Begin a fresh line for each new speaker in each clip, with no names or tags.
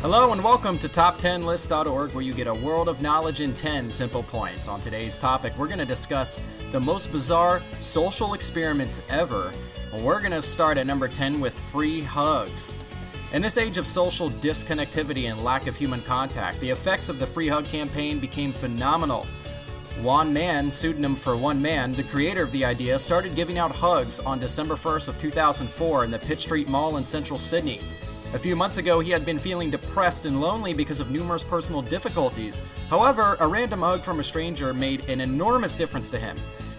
Hello and welcome to Top10List.org, where you get a world of knowledge in 10 simple points. On today's topic, we're going to discuss the most bizarre social experiments ever. We're going to start at number 10 with free hugs. In this age of social disconnectivity and lack of human contact, the effects of the free hug campaign became phenomenal. Juan Mann, pseudonym for One Man, the creator of the idea, started giving out hugs on December 1st of 2004 in the Pitt Street Mall in central Sydney. A few months ago, he had been feeling depressed and lonely because of numerous personal difficulties. However, a random hug from a stranger made an enormous difference to him.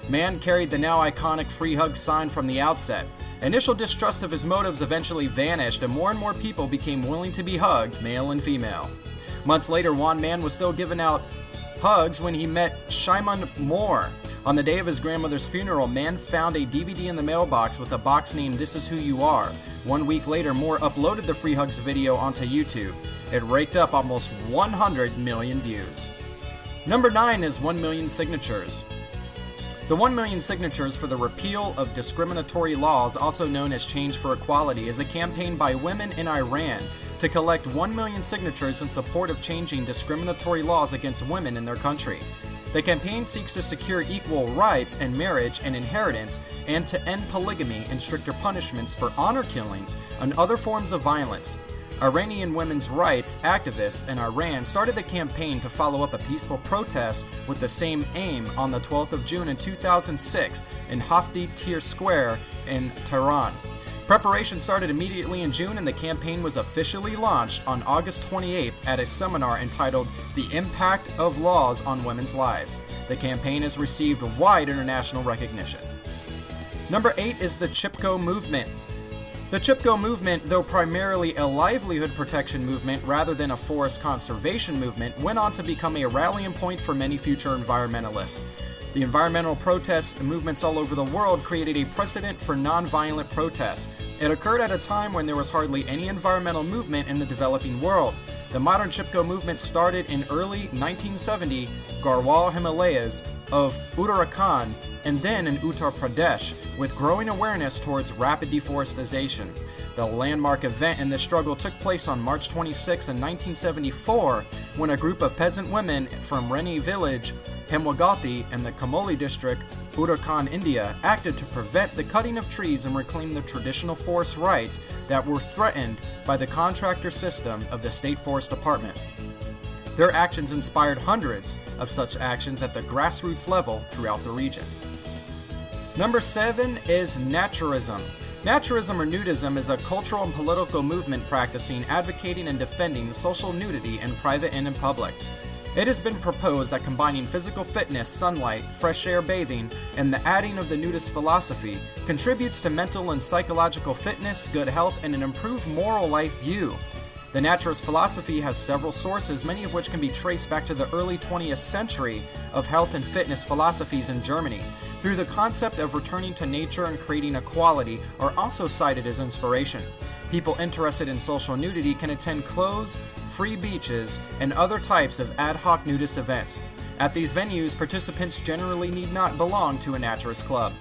Mann carried the now iconic free hug sign from the outset. Initial distrust of his motives eventually vanished, and more people became willing to be hugged, male and female. Months later, Juan Mann was still giving out hugs when he met Shimon Moore. On the day of his grandmother's funeral, Mann found a DVD in the mailbox with a box named This Is Who You Are. 1 week later, Moore uploaded the free hugs video onto YouTube. It raked up almost 100 million views. Number 9 is 1 million signatures. The 1 million signatures for the repeal of discriminatory laws, also known as Change for Equality, is a campaign by women in Iran to collect 1 million signatures in support of changing discriminatory laws against women in their country. The campaign seeks to secure equal rights in marriage and inheritance, and to end polygamy and stricter punishments for honor killings and other forms of violence. Iranian women's rights activists in Iran started the campaign to follow up a peaceful protest with the same aim on the 12th of June in 2006 in Hafti Tir Square in Tehran. Preparation started immediately in June, and the campaign was officially launched on August 28th at a seminar entitled The Impact of Laws on Women's Lives. The campaign has received wide international recognition. Number 8 is the Chipko Movement. The Chipko Movement, though primarily a livelihood protection movement rather than a forest conservation movement, went on to become a rallying point for many future environmentalists. The environmental protests and movements all over the world created a precedent for nonviolent protests. It occurred at a time when there was hardly any environmental movement in the developing world. The modern Chipko movement started in early 1970 Garhwal Himalayas of Uttarakhand and then in Uttar Pradesh, with growing awareness towards rapid deforestation. The landmark event in this struggle took place on March 26 in 1974 when a group of peasant women from Reni village, Hemwagati, in the Kamoli district, Uttarakhand, India, acted to prevent the cutting of trees and reclaim the traditional forest rights that were threatened by the contractor system of the State Forest Department. Their actions inspired hundreds of such actions at the grassroots level throughout the region. Number 7 is Naturism. Naturism or nudism is a cultural and political movement practicing, advocating, and defending social nudity in private and in public. It has been proposed that combining physical fitness, sunlight, fresh air bathing, and the adding of the nudist philosophy contributes to mental and psychological fitness, good health, and an improved moral life view. The naturist philosophy has several sources, many of which can be traced back to the early 20th century of health and fitness philosophies in Germany. Through the concept of returning to nature and creating equality are also cited as inspiration. People interested in social nudity can attend closed, free beaches, and other types of ad hoc nudist events. At these venues, participants generally need not belong to a naturist club.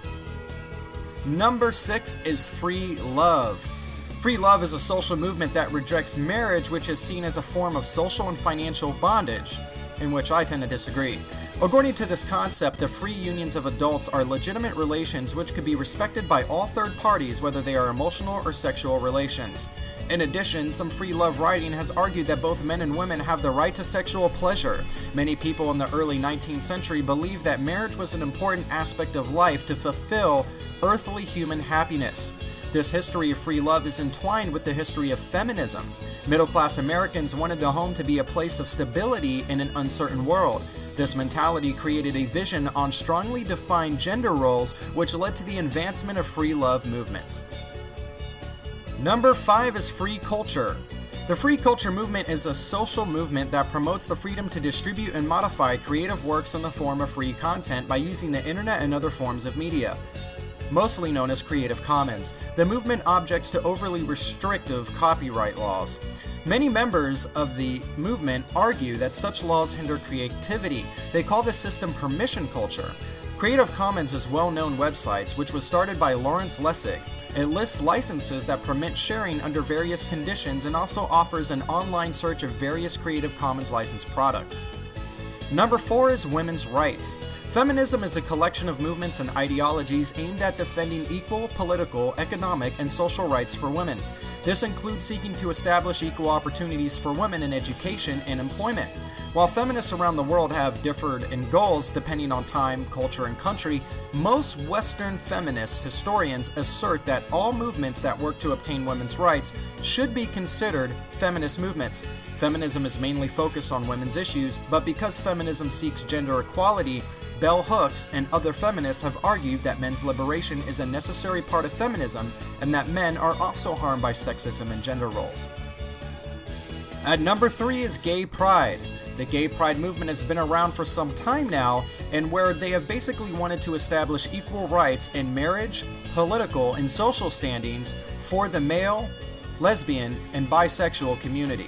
Number 6 is free love. Free love is a social movement that rejects marriage, which is seen as a form of social and financial bondage, in which I tend to disagree. According to this concept, the free unions of adults are legitimate relations which could be respected by all third parties, whether they are emotional or sexual relations. In addition, some free love writing has argued that both men and women have the right to sexual pleasure. Many people in the early 19th century believed that marriage was an important aspect of life to fulfill earthly human happiness. This history of free love is entwined with the history of feminism. Middle-class Americans wanted the home to be a place of stability in an uncertain world. This mentality created a vision on strongly defined gender roles, which led to the advancement of free love movements. Number 5 is free culture. The free culture movement is a social movement that promotes the freedom to distribute and modify creative works in the form of free content by using the internet and other forms of media, mostly known as Creative Commons. The movement objects to overly restrictive copyright laws. Many members of the movement argue that such laws hinder creativity. They call this system permission culture. Creative Commons is a well-known website which was started by Lawrence Lessig. It lists licenses that permit sharing under various conditions and also offers an online search of various Creative Commons licensed products. Number 4 is women's rights. Feminism is a collection of movements and ideologies aimed at defending equal political, economic, and social rights for women. This includes seeking to establish equal opportunities for women in education and employment. While feminists around the world have differed in goals depending on time, culture, and country, most Western feminist historians assert that all movements that work to obtain women's rights should be considered feminist movements. Feminism is mainly focused on women's issues, but because feminism seeks gender equality, Bell Hooks and other feminists have argued that men's liberation is a necessary part of feminism and that men are also harmed by sexism and gender roles. At number 3 is gay pride. The gay pride movement has been around for some time now, and where they have basically wanted to establish equal rights in marriage, political, and social standings for the male, lesbian, and bisexual community.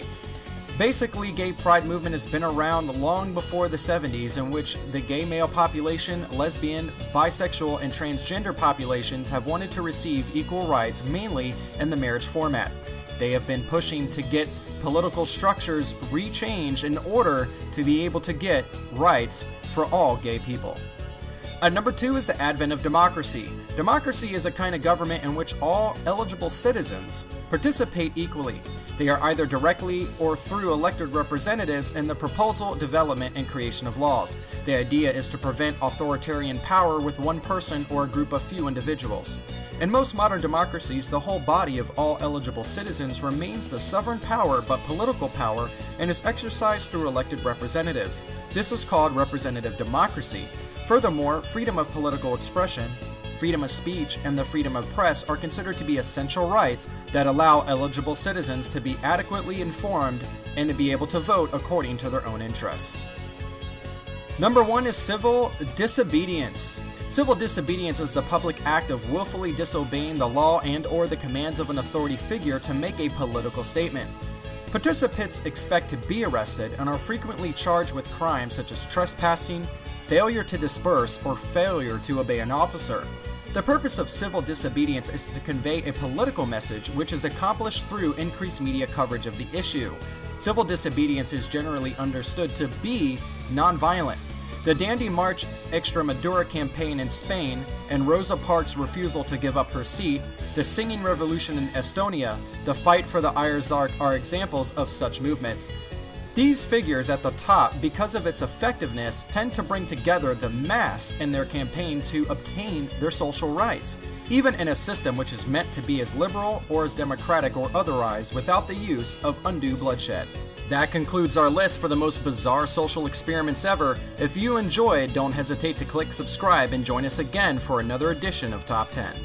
Basically, gay pride movement has been around long before the 70s, in which the gay male population, lesbian, bisexual, and transgender populations have wanted to receive equal rights, mainly in the marriage format. They have been pushing to get political structures rechanged in order to be able to get rights for all gay people. Number 2 is the advent of democracy. Democracy is a kind of government in which all eligible citizens participate equally. They are either directly or through elected representatives in the proposal, development, and creation of laws. The idea is to prevent authoritarian power with one person or a group of few individuals. In most modern democracies, the whole body of all eligible citizens remains the sovereign power but political power and is exercised through elected representatives. This is called representative democracy. Furthermore, freedom of political expression, freedom of speech, and the freedom of press are considered to be essential rights that allow eligible citizens to be adequately informed and to be able to vote according to their own interests. Number 1 is civil disobedience. Civil disobedience is the public act of willfully disobeying the law and/or the commands of an authority figure to make a political statement. Participants expect to be arrested and are frequently charged with crimes such as trespassing, failure to disperse, or failure to obey an officer. The purpose of civil disobedience is to convey a political message, which is accomplished through increased media coverage of the issue. Civil disobedience is generally understood to be nonviolent. The Dandy March Extremadura campaign in Spain and Rosa Parks' refusal to give up her seat, the Singing Revolution in Estonia, the fight for the Iron Czar are examples of such movements. These figures at the top, because of its effectiveness, tend to bring together the mass in their campaign to obtain their social rights, even in a system which is meant to be as liberal or as democratic or otherwise without the use of undue bloodshed. That concludes our list for the most bizarre social experiments ever. If you enjoyed, don't hesitate to click subscribe and join us again for another edition of Top 10.